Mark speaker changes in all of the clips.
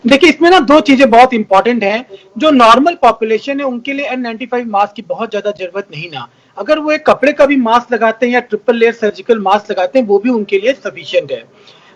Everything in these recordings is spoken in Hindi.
Speaker 1: देखिए, इसमें ना 2 चीज़ें बहुत इम्पोर्टेंट हैं। जो नॉर्मल पॉपुलेशन है उनके लिए N95 मास्क की बहुत ज़्यादा ज़रूरत नहीं ना। अगर वो एक कपड़े का भी मास्क लगाते हैं या ट्रिपल लेयर सर्जिकल मास्क लगाते हैं, वो भी उनके लिए सफिशिएंट है।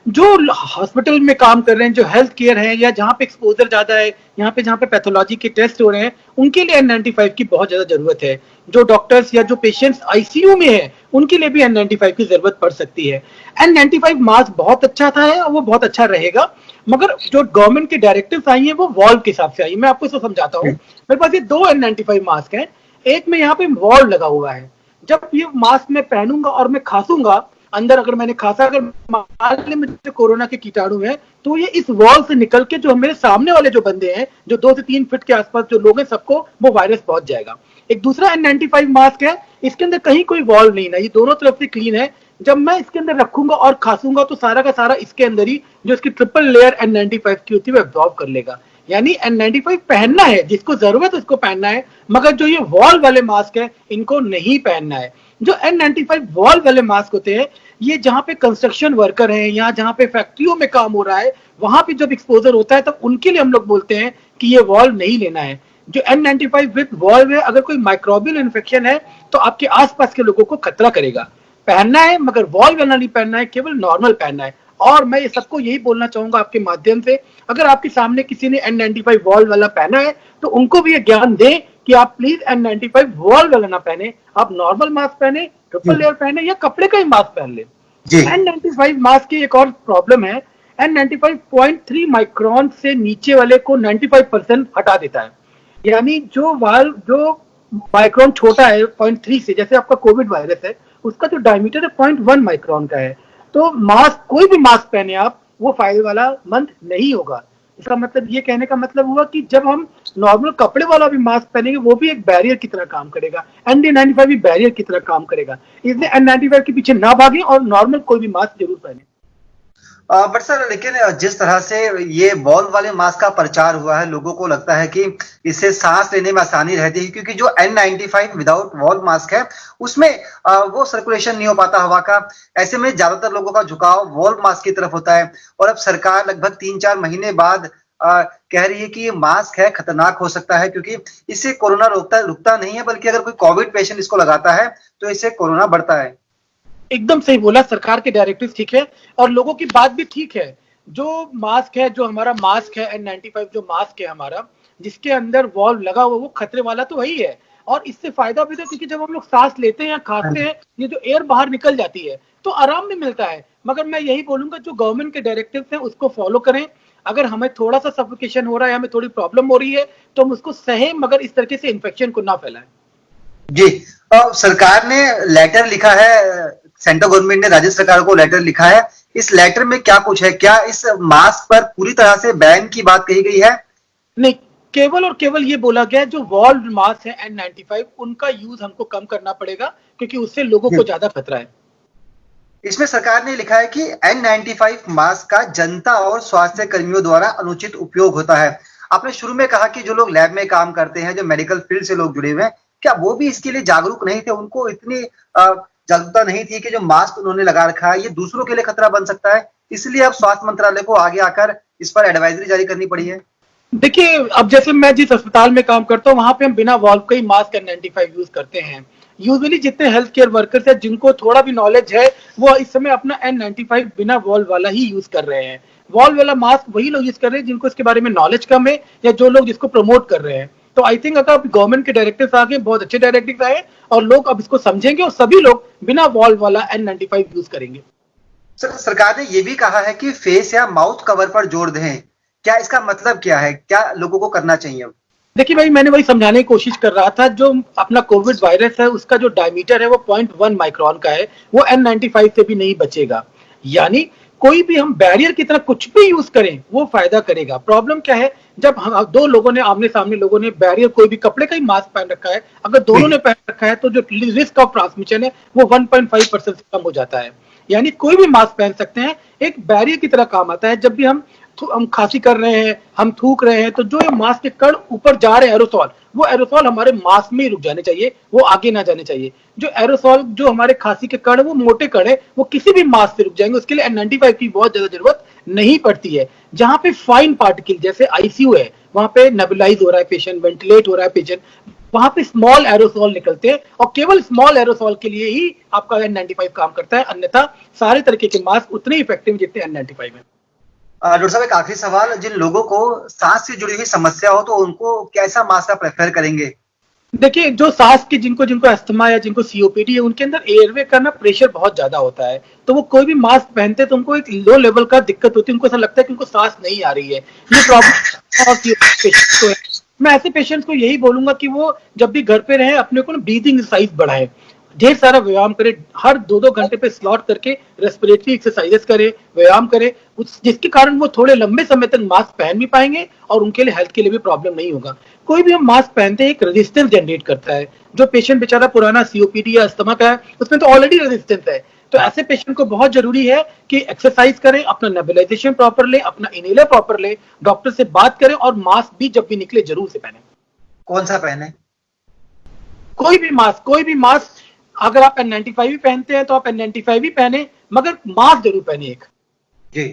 Speaker 1: जो हॉस्पिटल में काम कर रहे हैं, जो हेल्थ केयर है या जहाँ पे एक्सपोज़र ज़्यादा है, यहाँ पे जहाँ पे पैथोलॉजी के टेस्ट हो रहे हैं, उनके लिए N95 की बहुत ज़्यादा ज़रूरत है। जो डॉक्टर्स या जो पेशेंट्स आईसीयू में हैं, उनके लिए भी N95 की ज़रूरत पड़ सकती है। N95 मास्क बहुत अच्छा था है और वो बहुत अच्छा रहेगा, मगर जो गवर्नमेंट की डायरेक्टिव्स आई हैं, वो वॉल्व के हिसाब से आई है। मैं आपको इसको समझाता हूँ। मेरे पास ये 2 N95 मास्क हैं। एक में यहाँ पे वॉल्व लगा हुआ है। जब ये मास्क मैं पहनूंगा और मैं खांसूंगा, अंदर अगर मैंने खांसा, अगर मान लें मुझे कोरोना के कीटाणु है, तो ये इस वॉल से निकल के जो मेरे सामने वाले जो बंदे हैं, जो 2 से 3 फीट के आसपास जो लोग हैं, सबको वो वायरस पहुंच जाएगा। एक दूसरा N95 मास्क है, इसके अंदर कहीं कोई वॉल नहीं है, ये दोनों तरफ से क्लीन है। जब मैं इसके अंदर रखूंगा और खांसूंगा तो सारा का सारा इसके अंदर ही जो इसकी ट्रिपल लेयर N95 की होती है वो एब्जॉर्ब कर लेगा। यानी N95 पहनना है, जिसको जरूरत है उसको पहनना है, मगर जो ये वॉल वाले मास्क है इनको नहीं पहनना है। जो N95 वॉल वाले मास्क होते हैं, ये जहाँ पे कंस्ट्रक्शन वर्कर हैं या जहाँ पे फैक्ट्रियों में काम हो रहा है, वहां पे जब एक्सपोजर होता है तब उनके लिए हम लोग बोलते हैं कि ये वॉल्व नहीं लेना है। जो N95 विद वॉल्व है, अगर कोई माइक्रोबियल इन्फेक्शन है तो आपके आसपास के लोगों को खतरा करेगा। पहनना है मगर वॉल्व वाला नहीं पहनना है, केवल नॉर्मल पहनना है। और मैं ये सबको यही बोलना चाहूंगा आपके माध्यम से, अगर आपके सामने किसी ने N95 वॉल्व वाला पहना है तो उनको भी ये ज्ञान दें कि आप प्लीज N95 वॉल्व वाला ना पहने, आप नॉर्मल मास्क पहने, ट्रिपल लेयर पहने या कपड़े का ही मास्क पहन ले।
Speaker 2: जी।
Speaker 1: N95 मास्क की एक और प्रॉब्लम है, N95.3 माइक्रोन से नीचे वाले को 95% हटा देता है। यानी जो वाल जो माइक्रोन छोटा है 0.3 से, जैसे आपका कोविड वायरस है, उसका जो डायमीटर है 0.1 माइक्रोन का है। तो मास्क, कोई भी मास्क पहने आप, वो फायदे वाला मंद नहीं होगा। इसका मतलब, ये कहने का मतलब हुआ कि जब हम नॉर्मल कपड़े वाला भी मास्क पहनेंगे, वो भी एक बैरियर की तरह काम करेगा। N95 भी बैरियर की तरह काम करेगा। इसलिए N95 के पीछे ना भागे और नॉर्मल कोई भी मास्क जरूर पहने।
Speaker 2: बट सर, लेकिन जिस तरह से ये वॉल्व वाले मास्क का प्रचार हुआ है, लोगों को लगता है कि इससे सांस लेने में आसानी रहती है, क्योंकि जो N95 विदाउट वॉल्व मास्क है उसमें वो सर्कुलेशन नहीं हो पाता हवा का। ऐसे में ज्यादातर लोगों का झुकाव वॉल्व मास्क की तरफ होता है। और अब सरकार लगभग 3-4 महीने बाद कह रही है कि ये मास्क है, खतरनाक हो सकता है, क्योंकि इससे कोरोना रुकता नहीं है, बल्कि अगर कोई कोविड पेशेंट इसको लगाता है तो इससे कोरोना बढ़ता है।
Speaker 1: एकदम सही बोला, सरकार के डायरेक्टिव ठीक है और लोगों की बात भी ठीक है। जो मास्क है, जो हमारा मास्क है N95 जो मास्क है हमारा, जिसके अंदर वॉल्व लगा हुआ, वो खतरे वाला तो वही है। और इससे फायदा भी था, क्योंकि जब हम लोग सांस लेते हैं या खांसते हैं, ये जो एयर बाहर निकल जाती है तो आराम भी मिलता है। मगर मैं यही बोलूंगा, जो गवर्नमेंट के डायरेक्टिव हैं उसको फॉलो करें। अगर हमें थोड़ा सा सफोकेशन हो रहा है, हमें थोड़ी प्रॉब्लम हो रही है, तो हम उसको सहें, मगर इस तरीके से इन्फेक्शन को ना फैलाएं।
Speaker 2: जी। सरकार ने लेटर लिखा है, सेंट्रल गवर्नमेंट ने राज्य सरकार को लेटर लिखा है। इस लेटर में क्या कुछ है? क्या इस मास्क पर पूरी तरह से बैन की बात कही गई है?
Speaker 1: नहीं, केवल और केवल ये बोला गया जो वॉल्व मास्क है N95, उनका यूज हमको कम करना पड़ेगा, क्योंकि उससे लोगों को ज्यादा खतरा है।
Speaker 2: इसमें सरकार ने लिखा है कि N95 मास्क का जनता और स्वास्थ्य कर्मियों द्वारा अनुचित उपयोग होता है। आपने शुरू में कहा कि जो लोग लैब में काम करते हैं, जो मेडिकल फील्ड से लोग जुड़े हुए हैं, क्या वो भी इसके लिए जागरूक नहीं थे? उनको इतनी जागरूकता नहीं थी कि जो मास्क उन्होंने लगा रखा है ये दूसरों के लिए खतरा बन सकता है, इसलिए अब स्वास्थ्य मंत्रालय को आगे आकर इस पर एडवाइजरी जारी करनी पड़ी है?
Speaker 1: देखिए, अब जैसे मैं जिस अस्पताल में काम करता हूँ, वहां पे हम बिना वॉल्व का ही मास्क N95 यूज करते हैं। यूजुअली जितने हेल्थ केयर वर्कर्स है, जिनको थोड़ा भी नॉलेज है, वो इस समय अपना N95 बिना वॉल्व वाला ही यूज कर रहे हैं। वॉल्व वाला मास्क वही लोग यूज कर रहे हैं जिनको इसके बारे में नॉलेज कम है, या जो लोग जिसको प्रमोट कर रहे हैं। तो आई थिंक अगर गवर्नमेंट के डायरेक्टिव आ गए, बहुत अच्छे डायरेक्टिव आए, और लोग अब इसको समझेंगे और सभी लोग बिना वॉल्व वाला N95 यूज करेंगे।
Speaker 2: सर, सरकार ने यह भी कहा है कि फेस या माउथ कवर पर जोर दें। क्या इसका मतलब क्या है? क्या लोगों को करना चाहिए?
Speaker 1: देखिए भाई, मैंने वही समझाने की कोशिश कर रहा था। जो अपना कोविड वायरस है, उसका जो डायमीटर है वो 0.1 माइक्रोन का है, वो N95 से भी नहीं बचेगा। यानी कोई भी हम बैरियर की तरह कुछ भी यूज करें, वो फायदा करेगा। प्रॉब्लम क्या है, जब हम दो लोगों ने आमने सामने, लोगों ने बैरियर, कोई भी कपड़े का ही मास्क पहन रखा है, अगर दोनों ने पहन रखा है, तो जो रिस्क ऑफ ट्रांसमिशन है वो 1.5% से कम हो जाता है। यानी कोई भी मास्क पहन सकते हैं, एक बैरियर की तरह काम आता है। जब भी हम खांसी कर रहे हैं, हम थूक रहे हैं, तो जो ये मास्क के कण ऊपर जा रहे हैं, एरोसॉल, वो एरोसॉल हमारे मास्क में ही रुक जाने चाहिए, वो आगे ना जाने चाहिए। जो एरोसॉल, जो हमारे खांसी के कण है, वो मोटे कण है, वो किसी भी मास्क से रुक जाएंगे। उसके लिए N95 की बहुत ज्यादा जरूरत नहीं पड़ती है। जहां पे फाइन पार्टिकल जैसे आईसीयू है, वहां पे नेबुलाइज हो रहा है पेशेंट, वेंटिलेट हो रहा है पेशेंट, वहां पे स्मॉल एरोसोल निकलते हैं और केवल स्मॉल एरोसोल के लिए ही आपका N95 काम करता है, अन्यथा सारे तरीके के मास्क उतने इफेक्टिव जितने N95 है।
Speaker 2: डॉक्टर साहब एक आखिरी सवाल, जिन लोगों को सांस से जुड़ी हुई समस्या हो तो उनको कैसा मास्क आप प्रेफर करेंगे?
Speaker 1: देखिए, जो सांस के जिनको जिनको अस्थमा या जिनको सीओपीडी है, उनके अंदर एयरवे का ना प्रेशर बहुत ज्यादा होता है, तो वो कोई भी मास्क पहनते हैं तो उनको एक लो लेवल का दिक्कत होती है, उनको ऐसा लगता है कि उनको सांस नहीं आ रही है। ये प्रॉब्लम और पेशेंट को है। मैं ऐसे पेशेंट्स को यही बोलूंगा कि वो जब भी घर पे रहे अपने को ना ब्रीदिंग एक्सरसाइज बढ़ाए, ढेर सारा व्यायाम करे, हर 2-2 घंटे पे स्लॉट करके रेस्पिरेटरी एक्सरसाइजेस करे, व्यायाम करे, जिसके कारण वो थोड़े लंबे समय तक मास्क पहन भी पाएंगे और उनके लिए हेल्थ के लिए भी प्रॉब्लम नहीं होगा। कोई भी हम मास्क पहनते हैं एक रेजिस्टेंस जनरेट करता है। जो पेशेंट बेचारा पुराना सीओपीडी या अस्थमा का है, उसमें तो ऑलरेडी रेजिस्टेंस है, तो ऐसे पेशेंट को बहुत जरूरी है कि एक्सरसाइज करें, अपना नेबुलाइजेशन प्रॉपर ले, अपना इनहेलर प्रॉपर ले, डॉक्टर से बात करें और मास्क भी जब भी निकले जरूर से पहने।
Speaker 2: कौन सा पहने?
Speaker 1: कोई भी मास्क, अगर आप N95 भी पहनते हैं तो आप N95 भी पहने, मगर मास्क जरूर पहने एक।
Speaker 2: जी।